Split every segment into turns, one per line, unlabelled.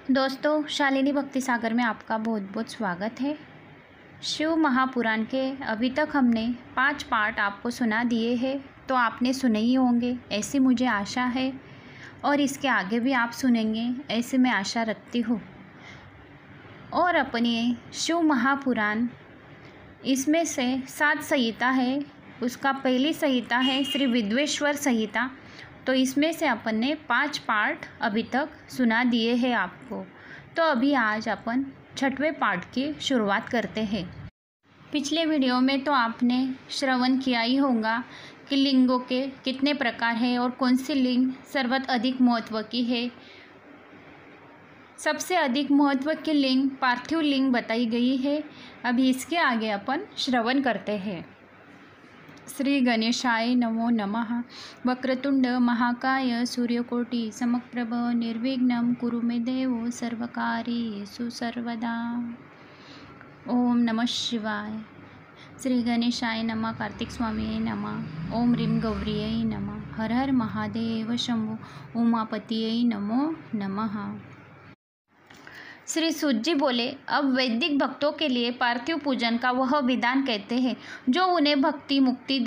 दोस्तों, शालिनी भक्ति सागर में आपका बहुत बहुत स्वागत है। शिव महापुराण के अभी तक हमने 5 पार्ट आपको सुना दिए हैं, तो आपने सुने ही होंगे ऐसी मुझे आशा है, और इसके आगे भी आप सुनेंगे ऐसे मैं आशा रखती हूँ। और अपनी शिव महापुराण, इसमें से 7 संहिता है। उसका पहली संहिता है श्री विद्वेश्वर संहिता। तो इसमें से अपन ने 5 पार्ट अभी तक सुना दिए हैं आपको। तो अभी आज अपन 6वें पार्ट की शुरुआत करते हैं। पिछले वीडियो में तो आपने श्रवण किया ही होगा कि लिंगों के कितने प्रकार हैं और कौन सी लिंग सर्वात अधिक महत्व की है। सबसे अधिक महत्व की लिंग पार्थिव लिंग बताई गई है। अभी इसके आगे अपन श्रवण करते हैं। श्री गणेशाय नमो नमः। वक्रतुंड महाकाय सूर्यकोटि समप्रभ निर्विघ्नं कुरु मे देव सर्वकार्येषु सर्वदा। ओम नमः शिवाय। श्री गणेशाय नमः। कार्तिक स्वामी नमः। ओम ह्रीं गौरियै नमः। हर हर महादेव शंभो उमापतियै नमो नमः। श्री सूत जी बोले, अब वैदिक भक्तों के लिए पार्थिव पूजन का वह विधान कहते हैं जो उन्हें भक्ति मुक्ति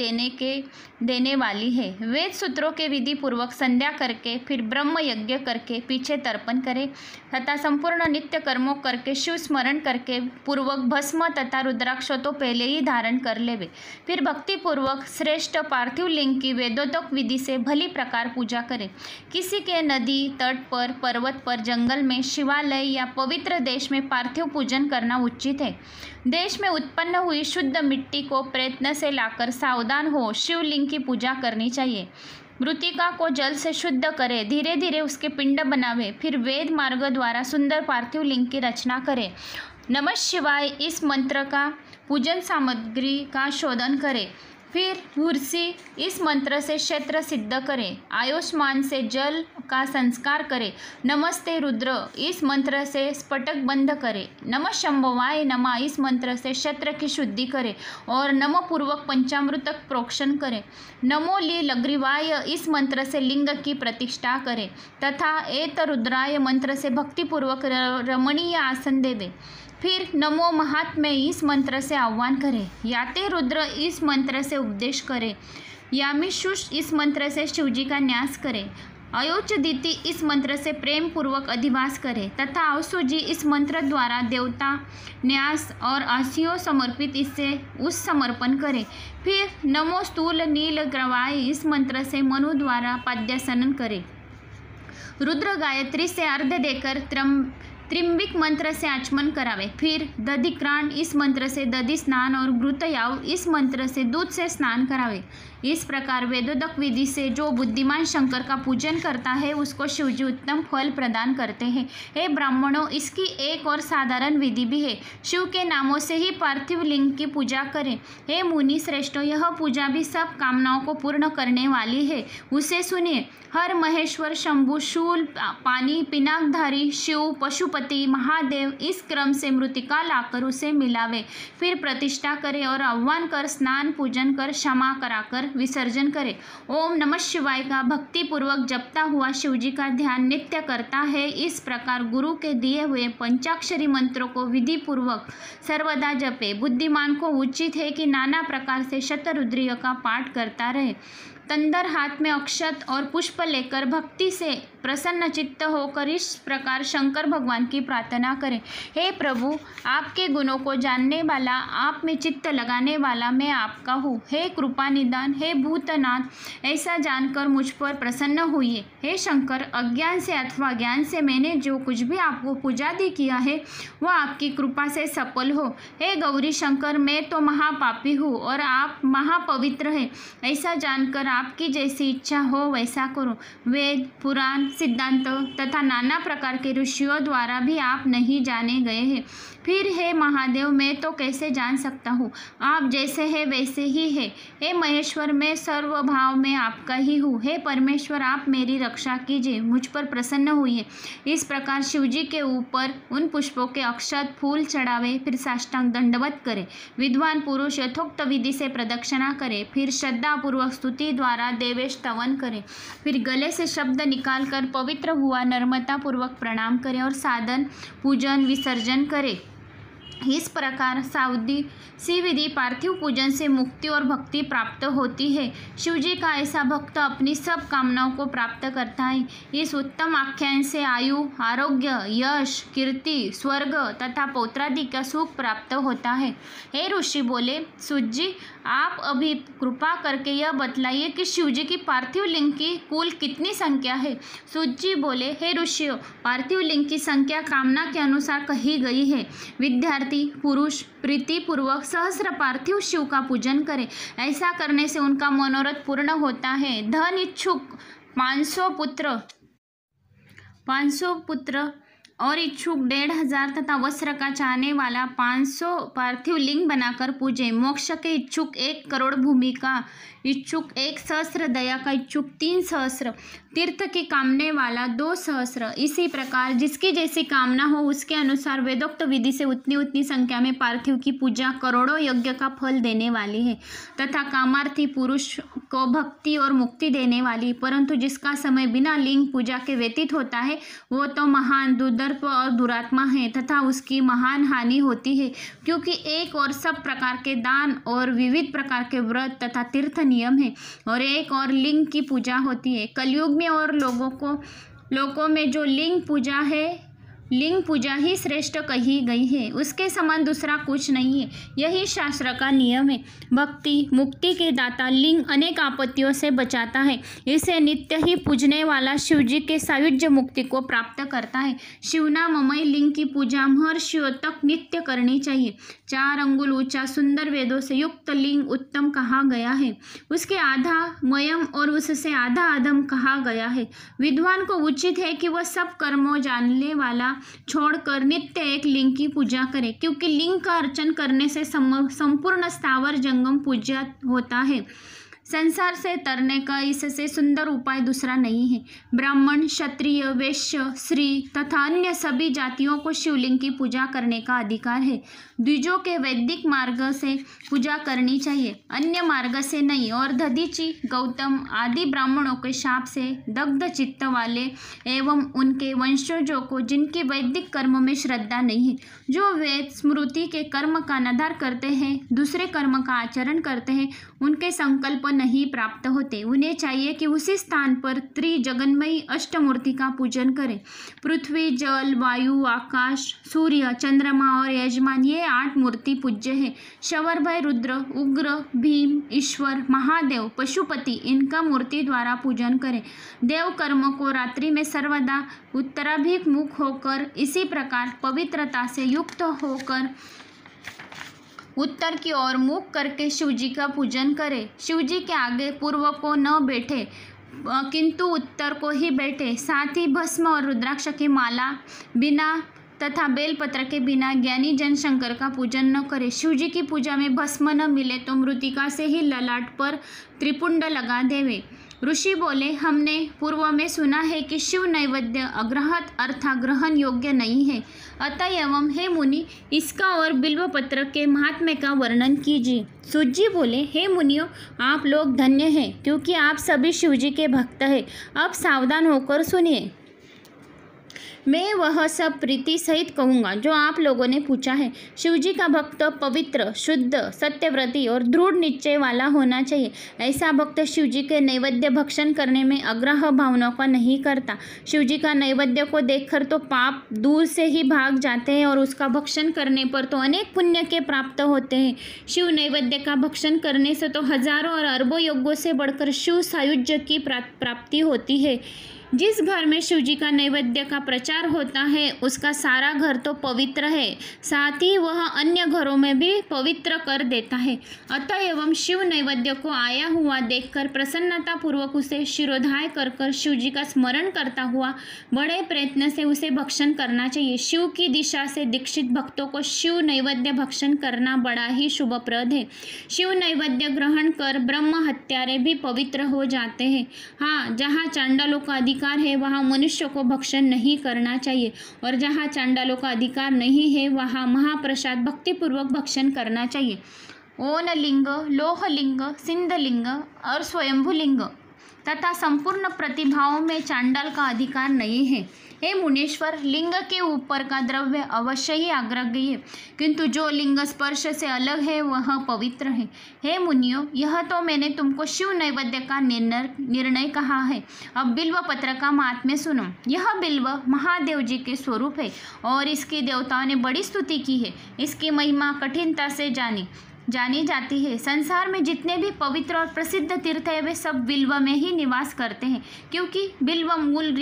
देने वाली है। वेद सूत्रों के विधि पूर्वक संध्या करके फिर ब्रह्म यज्ञ करके पीछे तर्पण करे तथा संपूर्ण नित्य कर्मों करके शिव स्मरण करके पूर्वक भस्म तथा रुद्राक्ष तो पहले ही धारण कर लेवे। फिर भक्ति पूर्वक श्रेष्ठ पार्थिव लिंग की वेदोक्त विधि से भली प्रकार पूजा करे। किसी के नदी तट पर, पर्वत पर, जंगल में, शिवालय या पवित्र देश में पार्थिव पूजन करना उचित है। देश में उत्पन्न हुई शुद्ध मिट्टी को प्रयत्न से लाकर सावधान हो शिवलिंग की पूजा करनी चाहिए। मृतिका को जल से शुद्ध करे, धीरे धीरे उसके पिंड बनावे, फिर वेद मार्ग द्वारा सुंदर पार्थिव लिंग की रचना करे। नमः शिवाय इस मंत्र का पूजन सामग्री का शोधन करे। फिर हुर्सी इस मंत्र से क्षेत्र सिद्ध करें। आयुष्मान से जल का संस्कार करें। नमस्ते रुद्र इस मंत्र से स्फटक बंद करें। नमः शंभवाय नमः इस मंत्र से क्षेत्र की शुद्धि करें और नमः पूर्वक पंचामृत प्रोक्षण करें। नमो ली लग्रीवाय इस मंत्र से लिंग की प्रतिष्ठा करें तथा एत रुद्राय मंत्र से भक्तिपूर्वक रमणीय आसन देवे। फिर नमो महात्म्य इस मंत्र से आह्वान करें। याते रुद्र इस मंत्र से उपदेश करें। यामिशुष इस मंत्र से शिवजी का न्यास करें। अयोचदीति इस मंत्र से प्रेम पूर्वक अधिवास करें तथा अवसुजी इस मंत्र द्वारा देवता न्यास और आसियों समर्पित इससे उस समर्पण करें। फिर नमो स्थूल नील ग्रवाय इस मंत्र से मनु द्वारा पाद्यासनन करें। रुद्र गायत्री से अर्घ देकर त्रिंबिक मंत्र से आचमन करावे। फिर दधिक्राण इस मंत्र से दधि स्नान और घृतयाव इस मंत्र से दूध से स्नान करावे। इस प्रकार वेदोक्त विधि से जो बुद्धिमान शंकर का पूजन करता है उसको शिवजी उत्तम फल प्रदान करते हैं। हे ब्राह्मणों, इसकी एक और साधारण विधि भी है। शिव के नामों से ही पार्थिव लिंग की पूजा करें। हे मुनि श्रेष्ठों, यह पूजा भी सब कामनाओं को पूर्ण करने वाली है। उसे सुनिए। हर महेश्वर शंभु शूल पानी पिनाकधारी शिव पशुपति महादेव इस क्रम से मृतिका लाकर उसे मिलावे। फिर प्रतिष्ठा करे और आह्वान कर स्नान पूजन कर क्षमा कराकर विसर्जन करे। ओम नमः शिवाय का भक्ति पूर्वक जपता हुआ शिवजी का ध्यान नित्य करता है। इस प्रकार गुरु के दिए हुए पंचाक्षरी मंत्रों को विधि पूर्वक सर्वदा जपे। बुद्धिमान को उचित है कि नाना प्रकार से शतरुद्रीय का पाठ करता रहे। तंदर हाथ में अक्षत और पुष्प लेकर भक्ति से प्रसन्न चित्त होकर इस प्रकार शंकर भगवान की प्रार्थना करें। हे प्रभु, आपके गुणों को जानने वाला, आप में चित्त लगाने वाला मैं आपका हूँ। हे कृपा निदान, हे भूतनाथ, ऐसा जानकर मुझ पर प्रसन्न हुई। हे शंकर, अज्ञान से अथवा ज्ञान से मैंने जो कुछ भी आपको पूजादि किया है वह आपकी कृपा से सफल हो। हे गौरी शंकर, मैं तो महापापी हूँ और आप महापवित्र हैं। ऐसा जानकर आपकी जैसी इच्छा हो वैसा करो। वेद पुराण सिद्धांत तथा नाना प्रकार के ऋषियों द्वारा भी आप नहीं जाने गए हैं। फिर हे महादेव, मैं तो कैसे जान सकता हूँ? आप जैसे हैं वैसे ही है। हे महेश्वर, मैं सर्वभाव में आपका ही हूँ। हे परमेश्वर, आप मेरी रक्षा कीजिए, मुझ पर प्रसन्न हुई। इस प्रकार शिवजी के ऊपर उन पुष्पों के अक्षत फूल चढ़ावे, फिर साष्टांग दंडवत करे। विद्वान पुरुष यथोक्त विधि से प्रदक्षिणा करे, फिर श्रद्धापूर्वक स्तुति द्वारा देवेश स्तवन करे, फिर गले से शब्द निकालकर पवित्र हुआ नम्रता पूर्वक प्रणाम करे और साधन पूजन विसर्जन करे। इस प्रकार सी विधि पार्थिव पूजन से मुक्ति और भक्ति प्राप्त होती है। शिवजी का ऐसा भक्त अपनी सब कामनाओं को प्राप्त करता है। इस उत्तम आख्यान से आयु, आरोग्य, यश, कीर्ति, स्वर्ग तथा पौत्रादि का सुख प्राप्त होता है। हे ऋषि बोले, सूत जी, आप अभी कृपा करके यह बतलाइए कि शिवजी की पार्थिव लिंग की कुल कितनी संख्या है? सूत जी बोले, हे ऋषियों, पार्थिव लिंग की संख्या कामना के अनुसार कही गई है। विद्यार्थी पुरुष प्रीतिपूर्वक सहस्र पार्थिव शिव का पूजन करे। ऐसा करने से उनका मनोरथ पूर्ण होता है। धन इच्छुक 500 पुत्र और इच्छुक 1500 तथा वस्त्र का चाहने वाला 500 पार्थिव लिंग बनाकर पूजे। मोक्ष के इच्छुक 1 करोड़, भूमि का इच्छुक 1 सहस्र, दया का इच्छुक 3 सहस्र, तीर्थ की कामने वाला 2 सहस्र। इसी प्रकार जिसकी जैसी कामना हो उसके अनुसार वेदोक्त विधि से उतनी उतनी संख्या में पार्थिव की पूजा करोड़ों यज्ञ का फल देने वाली है तथा कामार्थी पुरुष को भक्ति और मुक्ति देने वाली। परंतु जिसका समय बिना लिंग पूजा के व्यतीत होता है वो तो महान दुर्दर्प और दुरात्मा है तथा उसकी महान हानि होती है, क्योंकि एक और सब प्रकार के दान और विविध प्रकार के व्रत तथा तीर्थ नियम है और एक और लिंग की पूजा होती है। कलयुग में और लोगों में जो लिंग पूजा है, लिंग पूजा ही श्रेष्ठ कही गई है, उसके समान दूसरा कुछ नहीं है। यही शास्त्र का नियम है। भक्ति मुक्ति के दाता लिंग अनेक आपत्तियों से बचाता है। इसे नित्य ही पूजने वाला शिवजी के सायुज्य मुक्ति को प्राप्त करता है। शिवनाममय लिंग की पूजा महर्षियों तक नित्य करनी चाहिए। 4 अंगुल ऊंचा सुंदर वेदों से युक्त लिंग उत्तम कहा गया है। उसके आधा मयम और उससे आधा अधम कहा गया है। विद्वान को उचित है कि वह सब कर्मों जानने वाला छोड़कर नित्य एक लिंग की पूजा करे, क्योंकि लिंग का अर्चन करने से संपूर्ण स्थावर जंगम पूजा होता है। संसार से तरने का इससे सुंदर उपाय दूसरा नहीं है। ब्राह्मण, क्षत्रिय, वैश्य, स्त्री तथा अन्य सभी जातियों को शिवलिंग की पूजा करने का अधिकार है। द्विजों के वैदिक मार्ग से पूजा करनी चाहिए, अन्य मार्ग से नहीं। और दधीचि, गौतम आदि ब्राह्मणों के शाप से दग्ध चित्त वाले एवं उनके वंशजों को जिनकी वैदिक कर्म में श्रद्धा नहीं है, जो वेद स्मृति के कर्म का नदार करते हैं, दूसरे कर्म का आचरण करते हैं, उनके संकल्प नहीं प्राप्त होते। उन्हें चाहिए कि उसी स्थान पर त्रिजगन्मयी अष्टमूर्ति का पूजन करें। पृथ्वी, जल, वायु, आकाश, सूर्य, चंद्रमा और यजमान, ये 8 मूर्ति पूज्य है। शवरभय, रुद्र, उग्र, भीम, ईश्वर, महादेव, पशुपति, इनका मूर्ति द्वारा पूजन करें। देव कर्म को रात्रि में सर्वदा उत्तराभिमुख होकर, इसी प्रकार पवित्रता से युक्त होकर उत्तर की ओर मुख करके शिवजी का पूजन करें। शिवजी के आगे पूर्व को न बैठे किंतु उत्तर को ही बैठे। साथ ही भस्म और रुद्राक्ष की माला बिना तथा बेलपत्र के बिना ज्ञानी जन शंकर का पूजन न करे। शिवजी की पूजा में भस्म न मिले तो मृतिका से ही ललाट पर त्रिपुंड लगा देवे। ऋषि बोले, हमने पूर्व में सुना है कि शिव नैवेद्य अग्रहत अर्थात ग्रहण योग्य नहीं है। अतएव हे मुनि, इसका और बिल्वपत्र के महात्म्य का वर्णन कीजिए। सूत जी बोले, हे मुनियों, आप लोग धन्य हैं, क्योंकि आप सभी शिवजी के भक्त हैं। अब सावधान होकर सुनिए। मैं वह सब प्रीति सहित कहूँगा जो आप लोगों ने पूछा है। शिवजी का भक्त पवित्र, शुद्ध, सत्यव्रती और दृढ़ निश्चय वाला होना चाहिए। ऐसा भक्त शिवजी के नैवेद्य भक्षण करने में आग्रह भावनाओं का नहीं करता। शिवजी का नैवेद्य को देखकर तो पाप दूर से ही भाग जाते हैं और उसका भक्षण करने पर तो अनेक पुण्य के प्राप्त होते हैं। शिव नैवेद्य का भक्षण करने से तो हजारों और अरबों यज्ञों से बढ़कर शिव सायुज्य की प्राप्ति होती है। जिस घर में शिव जी का नैवेद्य का प्रचार होता है उसका सारा घर तो पवित्र है, साथ ही वह अन्य घरों में भी पवित्र कर देता है। अतएव शिव नैवेद्य को आया हुआ देखकर प्रसन्नता पूर्वक उसे शिरोधाय कर कर शिव जी का स्मरण करता हुआ बड़े प्रयत्न से उसे भक्षण करना चाहिए। शिव की दिशा से दीक्षित भक्तों को शिव नैवेद्य भक्षण करना बड़ा ही शुभप्रद है। शिव नैवेद्य ग्रहण कर ब्रह्म हत्यारे भी पवित्र हो जाते हैं। हाँ, जहाँ चांडालों का अधिकार है वहाँ मनुष्य को भक्षण नहीं करना चाहिए, और जहाँ चांडालों का अधिकार नहीं है वहाँ महाप्रसाद भक्तिपूर्वक भक्षण करना चाहिए। ओनलिंग, लोहलिंग, सिंधलिंग और स्वयंभुलिंग तथा संपूर्ण प्रतिभाओं में चांडाल का अधिकार नहीं है। हे मुनीश्वर, लिंग के ऊपर का द्रव्य अवश्य ही आग्राह्य है, किंतु जो लिंग स्पर्श से अलग है वह पवित्र है। हे मुनियों, यह तो मैंने तुमको शिव नैवेद्य का निर्णय कहा है। अब बिल्व पत्र का महात्म्य सुनो। यह बिल्व महादेव जी के स्वरूप है और इसकी देवताओं ने बड़ी स्तुति की है। इसकी महिमा कठिनता से जानी जाती है। संसार में जितने भी पवित्र और प्रसिद्ध तीर्थ है वे सब बिल्व में ही निवास करते हैं, क्योंकि बिल्व मूल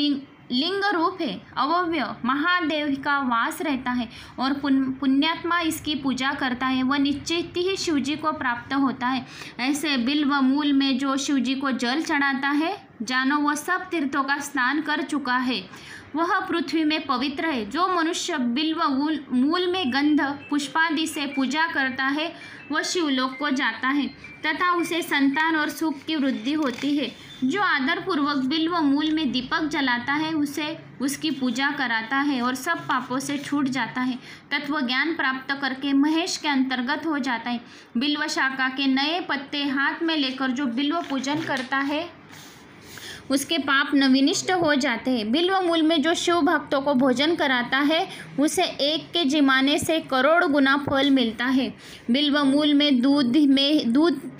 लिंग रूप है, अवयव महादेव का वास रहता है और पुण्यात्मा इसकी पूजा करता है वह निश्चित ही शिवजी को प्राप्त होता है। ऐसे बिल्व मूल में जो शिवजी को जल चढ़ाता है, जानो वह सब तीर्थों का स्नान कर चुका है, वह पृथ्वी में पवित्र है। जो मनुष्य बिल्व मूल में गंध पुष्पादि से पूजा करता है वह शिवलोक को जाता है तथा उसे संतान और सुख की वृद्धि होती है। जो आदरपूर्वक बिल्व मूल में दीपक जलाता है उसे उसकी पूजा कराता है और सब पापों से छूट जाता है, तत्व ज्ञान प्राप्त करके महेश के अंतर्गत हो जाता है। बिल्व शाखा के नए पत्ते हाथ में लेकर जो बिल्व पूजन करता है उसके पाप नविनिष्ट हो जाते हैं। बिल्व मूल में जो शिव भक्तों को भोजन कराता है उसे एक के जिमाने से करोड़ गुना फल मिलता है। बिल्व मूल में दूध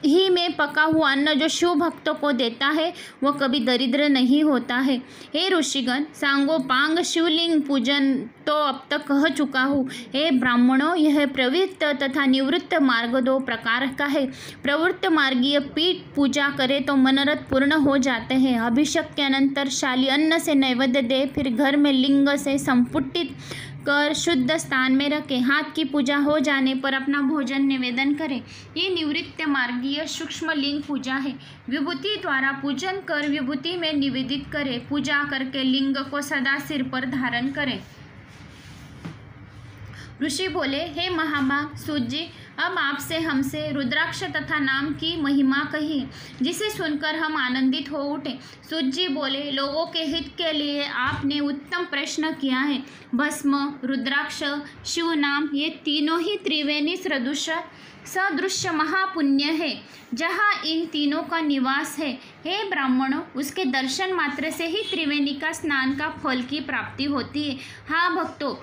ही में पका हुआ अन्न जो शिव भक्तों को देता है वह कभी दरिद्र नहीं होता है। हे ऋषिगण, सांगोपांग शिवलिंग पूजन तो अब तक कह चुका हूँ। हे ब्राह्मणों, यह प्रवृत्त तथा निवृत्त मार्ग दो प्रकार का है। प्रवृत्त मार्गीय पीठ पूजा करे तो मनोरथ पूर्ण हो जाते हैं। अभिषेक के अनंतर शाली अन्न से नैवेद्य दे, फिर घर में लिंग से संपुटित कर शुद्ध स्थान में रखें। हाथ की पूजा हो जाने पर अपना भोजन निवेदन करें। ये निवृत्त मार्गीय सूक्ष्म लिंग पूजा है। विभूति द्वारा पूजन कर विभूति में निवेदित करें। पूजा करके लिंग को सदा सिर पर धारण करें। ऋषि बोले, हे महाभाग सूत जी, अब आपसे हमसे रुद्राक्ष तथा नाम की महिमा कही, जिसे सुनकर हम आनंदित हो उठे। सूत जी बोले, लोगों के हित के लिए आपने उत्तम प्रश्न किया है। भस्म, रुद्राक्ष, शिव नाम ये तीनों ही त्रिवेणी सदृश्य महापुण्य है। जहाँ इन तीनों का निवास है, हे ब्राह्मणों, उसके दर्शन मात्र से ही त्रिवेणी का स्नान का फल की प्राप्ति होती है। हाँ भक्तों,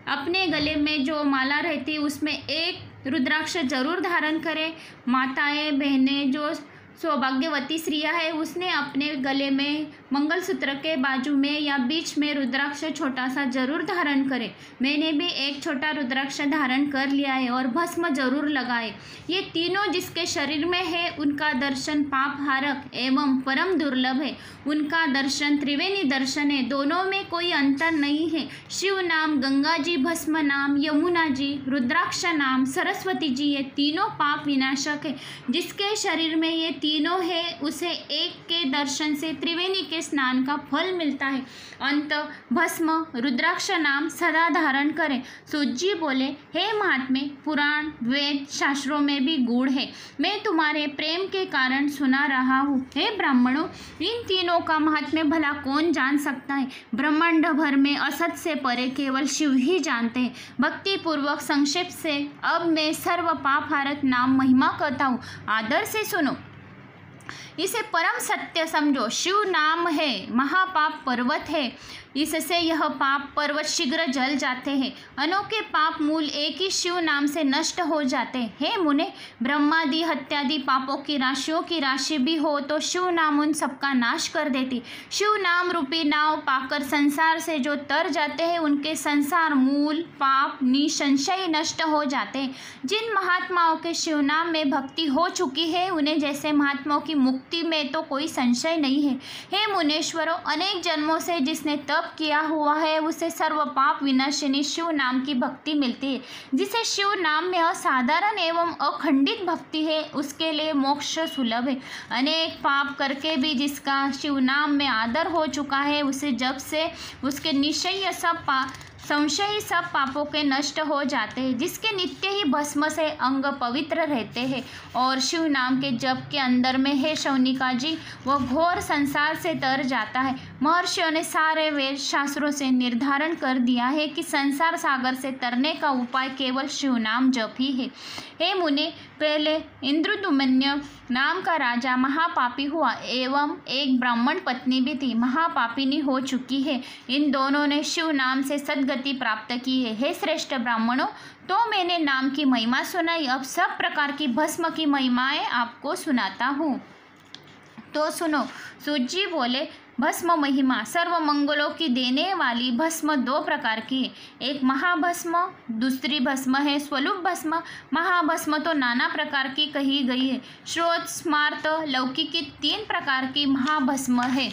अपने गले में जो माला रहती है उसमें एक रुद्राक्ष जरूर धारण करें। माताएं, बहनें, जो सौभाग्यवती स्त्रियां है उसने अपने गले में मंगलसूत्र के बाजू में या बीच में रुद्राक्ष छोटा सा जरूर धारण करें। मैंने भी एक छोटा रुद्राक्ष धारण कर लिया है और भस्म जरूर लगाए। ये तीनों जिसके शरीर में है उनका दर्शन पाप हारक एवं परम दुर्लभ है। उनका दर्शन त्रिवेणी दर्शन है, दोनों में कोई अंतर नहीं है। शिव नाम, गंगा जी भस्म नाम, यमुना जी रुद्राक्ष नाम, सरस्वती जी ये तीनों पाप विनाशक है। जिसके शरीर में ये तीनों है उसे एक के दर्शन से त्रिवेणी के स्नान का फल मिलता है। अंत भस्म रुद्राक्ष नाम सदा धारण करें। सूत जी बोले, हे महात्मे, पुराण वेद शास्त्रों में भी गूढ़ है, मैं तुम्हारे प्रेम के कारण सुना रहा हूँ। हे ब्राह्मणों, इन तीनों का महात्म्य भला कौन जान सकता है। ब्रह्मांड भर में असत से परे केवल शिव ही जानते हैं। भक्ति पूर्वक संक्षेप से अब मैं सर्व पाप हारक नाम महिमा कहता हूँ, आदर से सुनो। इसे परम सत्य समझो। शिव नाम है, महापाप पर्वत है, इससे यह पाप पर्वत शीघ्र जल जाते हैं। अनोखे पाप मूल एक ही शिव नाम से नष्ट हो जाते हैं। हे मुने, ब्रह्मादि हत्यादि पापों की राशियों की राशि भी हो तो शिव नाम उन सबका नाश कर देती। शिव नाम रूपी नाव पाकर संसार से जो तर जाते हैं उनके संसार मूल पाप निसंशय नष्ट हो जाते हैं। जिन महात्माओं के शिव नाम में भक्ति हो चुकी है उन्हें जैसे महात्माओं की मुक्ति मुक्ति में तो कोई संशय नहीं है। हे मुनीश्वरों, अनेक जन्मों से जिसने तप किया हुआ है उसे सर्व पाप विनाशिनी शिव नाम की भक्ति मिलती है। जिसे शिव नाम में असाधारण एवं अखंडित भक्ति है उसके लिए मोक्ष सुलभ है। अनेक पाप करके भी जिसका शिव नाम में आदर हो चुका है उसे जब से उसके निश्चय संशय सब पापों के नष्ट हो जाते हैं। जिसके नित्य ही भस्म से अंग पवित्र रहते हैं और शिव नाम के जप के अंदर में है शौनिका जी वह घोर संसार से तर जाता है। महर्षियों ने सारे वेद शास्त्रों से निर्धारण कर दिया है कि संसार सागर से तरने का उपाय केवल शिव नाम जप ही है। हे मुनि, पहले इंद्रदुम्न नाम का राजा महापापी हुआ एवं एक ब्राह्मण पत्नी भी थी, महापापिनी हो चुकी है। इन दोनों ने शिव नाम से सद्गति प्राप्त की है। हे श्रेष्ठ ब्राह्मणों, तो मैंने नाम की महिमा सुनाई, अब सब प्रकार की भस्म की महिमाएं आपको सुनाता हूँ। तो सुनो। सूत जी बोले, भस्म महिमा सर्व मंगलों की देने वाली भस्म दो प्रकार की है। एक महाभस्म, दूसरी भस्म है स्वरूप भस्म। महाभस्म तो नाना प्रकार की कही गई है। श्रोत, स्मार्त, लौकिकी तीन प्रकार की महाभस्म है।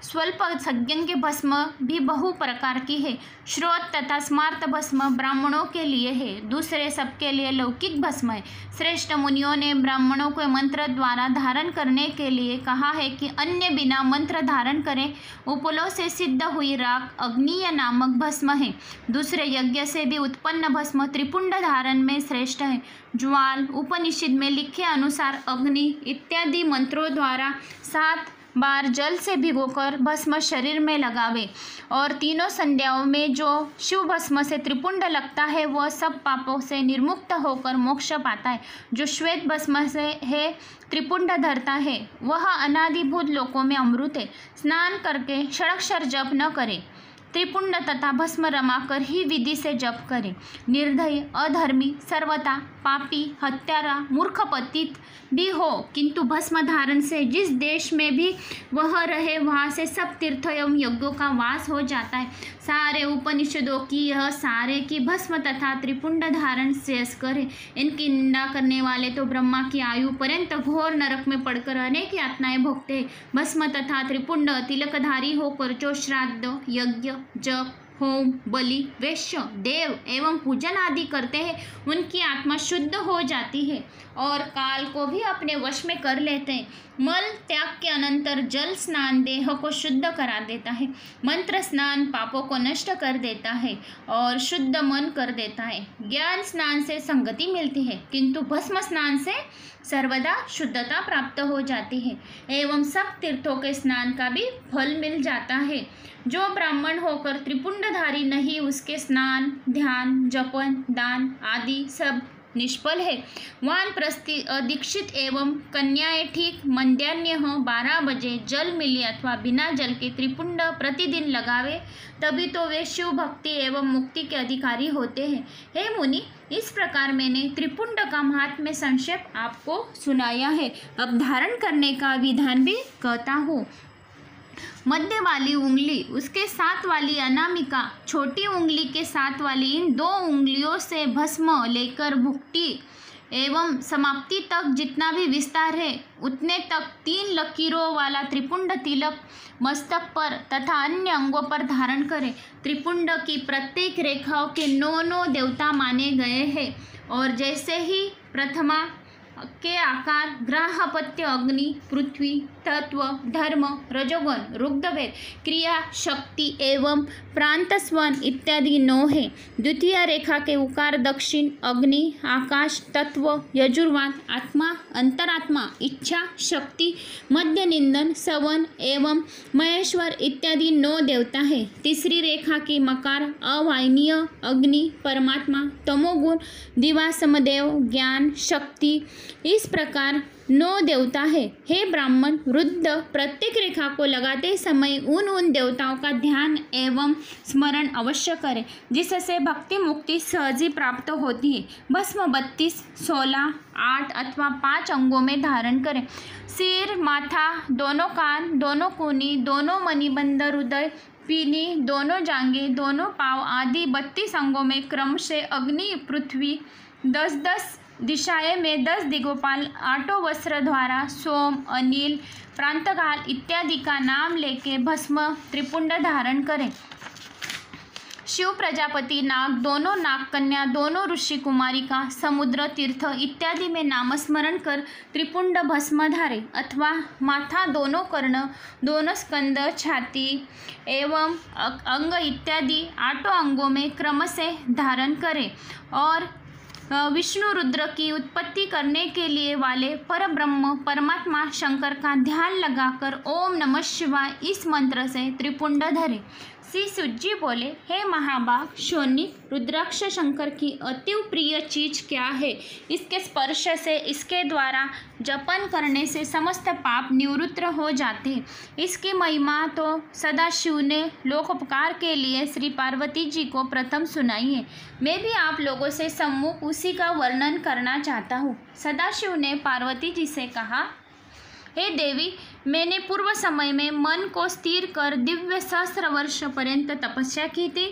स्वल्प संज्ञ भस्म भी बहु प्रकार की है। श्रोत तथा स्मार्त भस्म ब्राह्मणों के लिए है, दूसरे सबके लिए लौकिक भस्म है। श्रेष्ठ मुनियों ने ब्राह्मणों को मंत्र द्वारा धारण करने के लिए कहा है कि अन्य बिना मंत्र धारण करें। उपलों से सिद्ध हुई राख अग्निय नामक भस्म है। दूसरे यज्ञ से भी उत्पन्न भस्म त्रिपुंड धारण में श्रेष्ठ है। ज्वाल उपनिषद में लिखे अनुसार अग्नि इत्यादि मंत्रों द्वारा 7 बार जल से भिगोकर भस्म शरीर में लगावे और तीनों संध्याओं में जो शिव भस्म से त्रिपुंड लगता है वह सब पापों से निर्मुक्त होकर मोक्ष पाता है। जो श्वेत भस्म से है त्रिपुंड धरता है वह अनादिभूत लोकों में अमृत है। स्नान करके षडाक्षर जप न करे, त्रिपुंड तथा भस्म रमाकर ही विधि से जप करें। निर्दयी, अधर्मी, सर्वथा पापी, हत्यारा, मूर्ख, पतित भी हो किंतु भस्म धारण से जिस देश में भी वह रहे वहाँ से सब तीर्थ एवं यज्ञों का वास हो जाता है। सारे उपनिषदों की यह सारे की भस्म तथा त्रिपुंड धारण शेष करे। इनकी निंदा करने वाले तो ब्रह्मा की आयु पर्यंत घोर नरक में पड़कर अनेक यातनाएं भोगते हैं। भस्म तथा त्रिपुंड तिलकधारी होकर जो श्राद्ध, यज्ञ, जप, होम, बलि, वैश्य, देव एवं पूजन आदि करते हैं उनकी आत्मा शुद्ध हो जाती है और काल को भी अपने वश में कर लेते हैं। मल त्याग के अनंतर जल स्नान देह को शुद्ध करा देता है। मंत्र स्नान पापों को नष्ट कर देता है और शुद्ध मन कर देता है। ज्ञान स्नान से संगति मिलती है किंतु भस्म स्नान से सर्वदा शुद्धता प्राप्त हो जाती है एवं सब तीर्थों के स्नान का भी फल मिल जाता है। जो ब्राह्मण होकर त्रिपुंडधारी नहीं उसके स्नान, ध्यान, जपन, दान आदि सब निष्फल है। वानप्रस्थी दीक्षित एवं कन्याएं ठीक मध्याह्न 12 बजे जल मिली अथवा बिना जल के त्रिपुंड प्रतिदिन लगावे तभी तो वे शिव भक्ति एवं मुक्ति के अधिकारी होते हैं। हे मुनि, इस प्रकार मैंने त्रिपुंड का महात्म्य संक्षेप आपको सुनाया है। अब धारण करने का विधान भी कहता हूँ। मध्य वाली उंगली, उसके साथ वाली अनामिका, छोटी उंगली के साथ वाली इन 2 उंगलियों से भस्म लेकर भुक्ति एवं समाप्ति तक जितना भी विस्तार है उतने तक 3 लकीरों वाला त्रिपुंड तिलक मस्तक पर तथा अन्य अंगों पर धारण करें। त्रिपुंड की प्रत्येक रेखाओं के 9 देवता माने गए हैं और जैसे ही प्रथमा के आकार ग्राहपत्य अग्नि, पृथ्वी, तत्व, धर्म, रजोगुण, रुद्रवेद, क्रिया, शक्ति एवं प्रांतस्वन इत्यादि 9 है। द्वितीय रेखा के उकार दक्षिण, अग्नि, आकाश, तत्व, यजुर्वाद, आत्मा, अंतरात्मा, इच्छा, शक्ति, मध्य निंदन, सवन एवं महेश्वर इत्यादि 9 देवता है। तीसरी रेखा की मकार अवायनीय, अग्नि, परमात्मा, तमोगुण, दिवा, समदेव, ज्ञान, शक्ति, इस प्रकार 9 देवता है। हे ब्राह्मण, रुद्र प्रत्येक रेखा को लगाते समय उन देवताओं का ध्यान एवं स्मरण अवश्य करें जिससे भक्ति मुक्ति सहज ही प्राप्त होती है। भस्म 32, 16, 8 अथवा 5 अंगों में धारण करें। सिर, माथा, दोनों कान, दोनों कूनी, दोनों मणिबंध, हृदय, पीनी, दोनों जांघें, दोनों पाँव आदि 32 अंगों में क्रम से अग्नि, पृथ्वी, 10-10 दिशाएं में 10 दिगोपाल 8 वस्त्र द्वारा सोम, अनिल, प्रांतकाल इत्यादि का नाम लेके भस्म त्रिपुंड धारण करें। शिव, प्रजापति, नाग, दोनों नाग कन्या, दोनों ऋषि कुमारिका, समुद्र, तीर्थ इत्यादि में नामस्मरण कर त्रिपुंड भस्म धारे अथवा माथा, दोनों कर्ण, दोनों स्कंद, छाती एवं अंग इत्यादि 8 अंगों में क्रम से धारण करें और विष्णु रुद्र की उत्पत्ति करने के लिए वाले परब्रह्म परमात्मा शंकर का ध्यान लगाकर ओम नमः शिवाय इस मंत्र से त्रिपुंड धरे। श्री सूजी बोले, हे महाभाग शोनिक, रुद्राक्ष शंकर की अति प्रिय चीज क्या है? इसके स्पर्श से, इसके द्वारा जपन करने से समस्त पाप निवृत्त हो जाते हैं। इसकी महिमा तो सदाशिव ने लोकोपकार के लिए श्री पार्वती जी को प्रथम सुनाई है। मैं भी आप लोगों से सम्मुख उसी का वर्णन करना चाहता हूँ। सदाशिव ने पार्वती जी से कहा, हे देवी, मैंने पूर्व समय में मन को स्थिर कर दिव्य सहस्र वर्ष पर्यंत तपस्या की थी।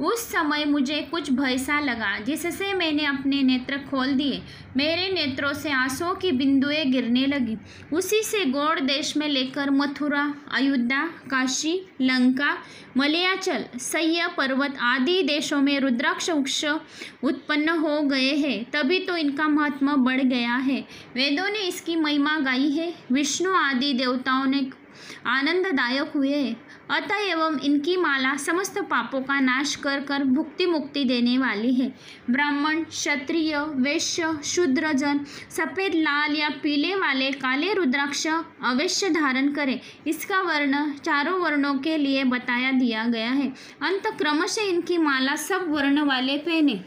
उस समय मुझे कुछ भय सा लगा, जिससे मैंने अपने नेत्र खोल दिए। मेरे नेत्रों से आंसुओं की बिंदुएं गिरने लगी। उसी से गौड़ देश में लेकर मथुरा, अयोध्या, काशी, लंका, मलयाचल, सह्य पर्वत आदि देशों में रुद्राक्ष वृक्ष उत्पन्न हो गए हैं। तभी तो इनका महात्मा बढ़ गया है। वेदों ने इसकी महिमा गाई है। विष्णु आदि देवताओं ने आनंददायक हुए। अतएव इनकी माला समस्त पापों का नाश कर कर भुक्ति मुक्ति देने वाली है। ब्राह्मण, क्षत्रिय, वैश्य, शूद्र जन सफ़ेद, लाल या पीले वाले काले रुद्राक्ष अवश्य धारण करें। इसका वर्ण 4 वर्णों के लिए बताया दिया गया है। अंत क्रम से इनकी माला सब वर्ण वाले पहने।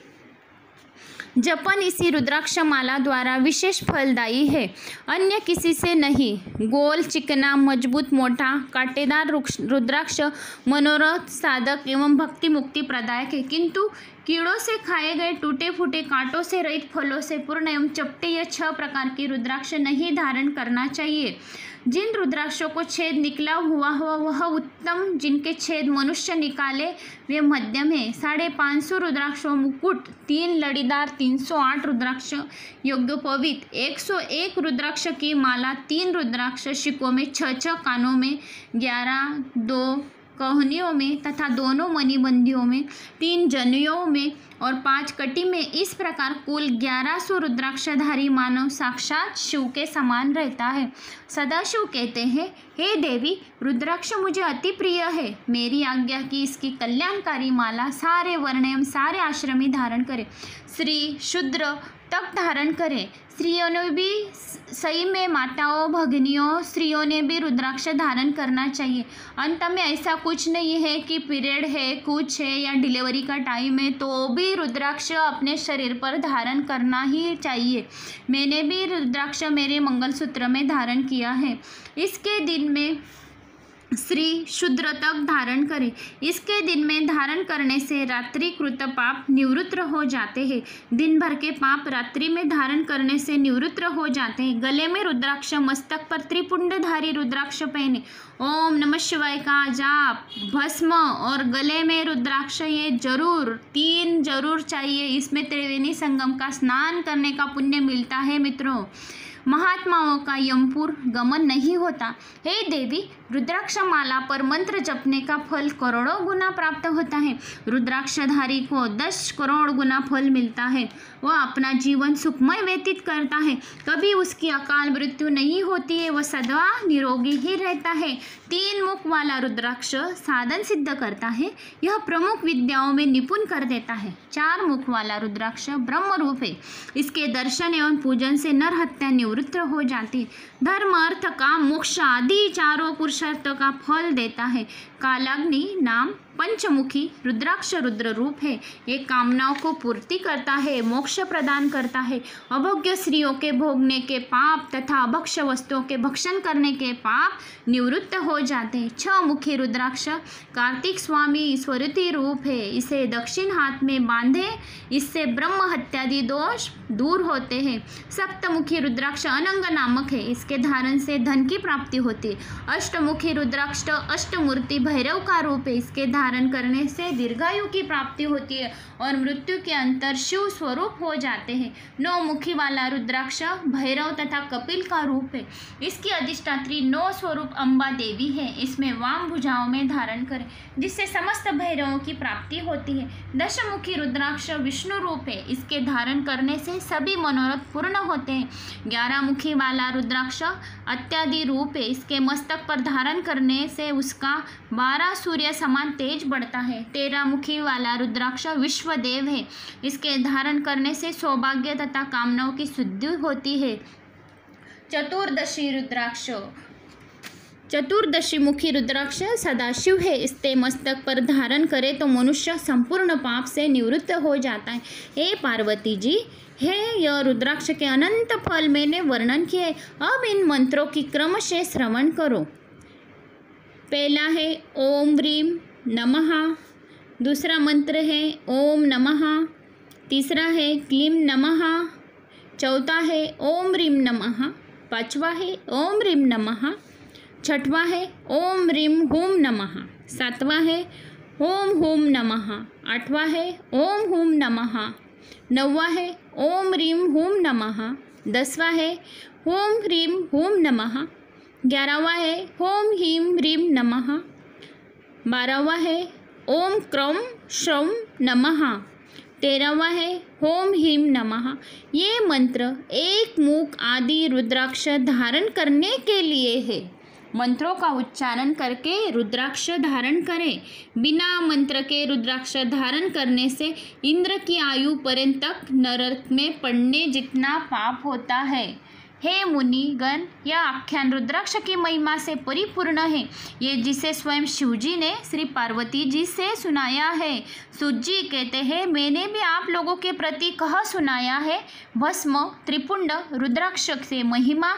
जपन इसी रुद्राक्ष माला द्वारा विशेष फलदायी है, अन्य किसी से नहीं। गोल, चिकना, मजबूत, मोटा, कांटेदार रुद्राक्ष मनोरथ साधक एवं भक्ति मुक्ति प्रदायक है, किंतु कीड़ों से खाए गए टूटे फूटे कांटों से रहित फलों से पूर्ण एवं चपटे या 6 प्रकार की रुद्राक्ष नहीं धारण करना चाहिए। जिन रुद्राक्षों को छेद निकला हुआ हो वह उत्तम, जिनके छेद मनुष्य निकाले वे मध्यम है। 550 रुद्राक्षों मुकुट, 3 लड़ीदार, 308 रुद्राक्ष यज्ञोपवीत, 101 रुद्राक्ष की माला, 3 रुद्राक्ष शिकों में, 6 कानों में, 11 2 कहनियों में तथा दोनों मणिबंदियों में, 3 जनेऊ में और 5 कटी में। इस प्रकार कुल 1100 रुद्राक्षधारी मानव साक्षात शिव के समान रहता है। सदाशिव कहते हैं, हे देवी, रुद्राक्ष मुझे अति प्रिय है। मेरी आज्ञा की इसकी कल्याणकारी माला सारे वर्ण एवं सारे आश्रमी धारण करें। स्त्री, शूद्र तक धारण करें। स्त्रियों ने भी सही में, माताओं, भगिनियों, स्त्रियों ने भी रुद्राक्ष धारण करना चाहिए। अंत में ऐसा कुछ नहीं है कि पीरियड है, कुछ है या डिलीवरी का टाइम है तो भी रुद्राक्ष अपने शरीर पर धारण करना ही चाहिए। मैंने भी रुद्राक्ष मेरे मंगलसूत्र में धारण किया है। इसके दिन में स्त्री, शूद्र तक धारण करें। इसके दिन में धारण करने से रात्रि कृत पाप निवृत्त हो जाते हैं। दिन भर के पाप रात्रि में धारण करने से निवृत्त हो जाते हैं। गले में रुद्राक्ष, मस्तक पर त्रिपुंडधारी रुद्राक्ष पहने। ओम नमः शिवाय का जाप, भस्म और गले में रुद्राक्ष ये जरूर 3 जरूर चाहिए। इसमें त्रिवेणी संगम का स्नान करने का पुण्य मिलता है। मित्रों, महात्माओं का यमपुर गमन नहीं होता। हे देवी, रुद्राक्ष माला पर मंत्र जपने का फल करोड़ों गुना प्राप्त होता है। रुद्राक्षधारी को 10 करोड़ गुना फल मिलता है। वह अपना जीवन सुखमय व्यतीत करता है। कभी उसकी अकाल मृत्यु नहीं होती है। वह सदा निरोगी ही रहता है। 3 मुख वाला रुद्राक्ष साधन सिद्ध करता है। यह प्रमुख विद्याओं में निपुण कर देता है। 4 मुख वाला रुद्राक्ष ब्रह्म रूप है। इसके दर्शन एवं पूजन से नर हत्या निवृत्त हो जाती है। धर्म, अर्थ, काम, मोक्ष आदि 4 पुरुषार्थ का फल देता है। कालाग्नि नाम पंचमुखी रुद्राक्ष रुद्र रूप है। ये कामनाओं को पूर्ति करता है, मोक्ष प्रदान करता है। अभोग्य स्त्रियों के भोगने के पाप तथा अभक्ष वस्तुओं के भक्षण करने के पाप निवृत्त हो जाते हैं। 6 मुखी रुद्राक्ष कार्तिक स्वामी स्वरूपी रूप है। इसे दक्षिण हाथ में बांधे, इससे ब्रह्म हत्यादि दोष दूर होते हैं। सप्तमुखी रुद्राक्ष अनंग नामक है। इसके धारण से धन की प्राप्ति होती है। अष्टमुखी रुद्राक्ष अष्टमूर्ति भैरव का रूप है। इसके धारण करने से दीर्घायु की प्राप्ति होती है और मृत्यु के अंतर शिव स्वरूप हो जाते हैं। 9 मुखी वाला रुद्राक्ष भैरव तथा कपिल का रूप है। इसकी अधिष्ठात्री 9 स्वरूप अम्बा देवी है। इसमें वाम भुजाओं में धारण करें जिससे समस्त भैरवों की प्राप्ति होती है। 10 मुखी रुद्राक्ष विष्णु रूप है। इसके धारण करने से सभी मनोरथ पूर्ण होते हैं। 11 मुखी वाला रुद्राक्ष अत्यादि रूप है। इसके मस्तक पर धारण करने से उसका 12 सूर्य समान तेज बढ़ता है। 13 मुखी वाला रुद्राक्ष विश्वदेव है। इसके धारण करने से सौभाग्य तथा कामनाओं की सिद्धि होती है। चतुर्दशी मुखी रुद्राक्ष सदाशिव है। इसके मस्तक पर धारण करे तो मनुष्य संपूर्ण पाप से निवृत्त हो जाता है। हे पार्वती जी, है यह रुद्राक्ष के अनंत फल मैंने वर्णन किए। अब इन मंत्रों की क्रम से श्रवण करो। पहला है ओम ह्रीम नमः, दूसरा मंत्र है ओम नमः, तीसरा है क्लीम नमः, चौथा है ओम ह्रीम नमः, पांचवा है ओम ह्रीम नमः, छठवां है ओम ह्रीम हूम नमः, सातवां है ओम हूम नमः, आठवां है ओम हूम नमः, नौवां है ओम ह्रीम हूम नमः, 10वां है ओम ह्रीम हूम नमः, 11वां है ओम ह्रीम ह्रीम नमः, 12वां है ओम क्रौम श्रौम नमः, 13वां है ओम ह्रीम नमः। ये मंत्र एक मुख आदि रुद्राक्ष धारण करने के लिए है। मंत्रों का उच्चारण करके रुद्राक्ष धारण करें। बिना मंत्र के रुद्राक्ष धारण करने से इंद्र की आयु पर्यंत तक नरक में पड़ने जितना पाप होता है। हे मुनिगण, यह आख्यान रुद्राक्ष की महिमा से परिपूर्ण है। ये जिसे स्वयं शिवजी ने श्री पार्वती जी से सुनाया है। सूत जी कहते हैं, मैंने भी आप लोगों के प्रति कह सुनाया है। भस्म त्रिपुंड रुद्राक्ष से महिमा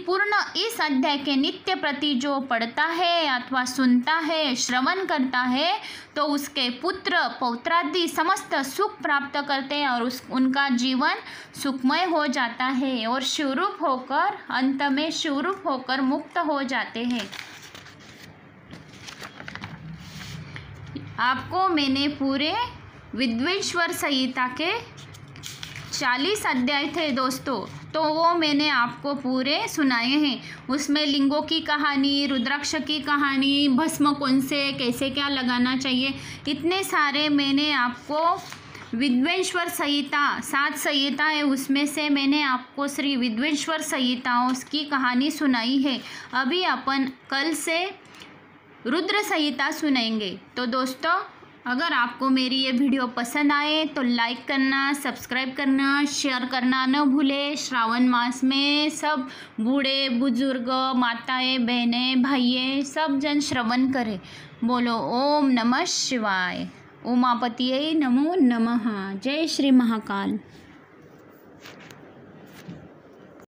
पूर्ण इस अध्याय के नित्य प्रति जो पढ़ता है अथवा सुनता है, श्रवण करता है, तो उसके पुत्र पौत्रादि समस्त सुख प्राप्त करते हैं और उनका जीवन सुखमय हो जाता है और शिवरूप होकर अंत में शिवरूप होकर मुक्त हो जाते हैं। आपको मैंने पूरे विद्वेश्वर संहिता के 40 अध्याय थे दोस्तों, तो वो मैंने आपको पूरे सुनाए हैं। उसमें लिंगों की कहानी, रुद्राक्ष की कहानी, भस्म कौन से कैसे क्या लगाना चाहिए, इतने सारे मैंने आपको विद्वेश्वर संहिता 7 संहिता है, उसमें से मैंने आपको श्री विद्वेश्वर संहिताओं की कहानी सुनाई है। अभी अपन कल से रुद्र संहिता सुनेंगे। तो दोस्तों, अगर आपको मेरी ये वीडियो पसंद आए तो लाइक करना, सब्सक्राइब करना, शेयर करना न भूले। श्रावण मास में सब बूढ़े बुजुर्ग, माताएं, बहनें, भाइयों सब जन श्रवण करें। बोलो ओम नमः शिवाय। उमापतिये नमो नमः। जय श्री महाकाल।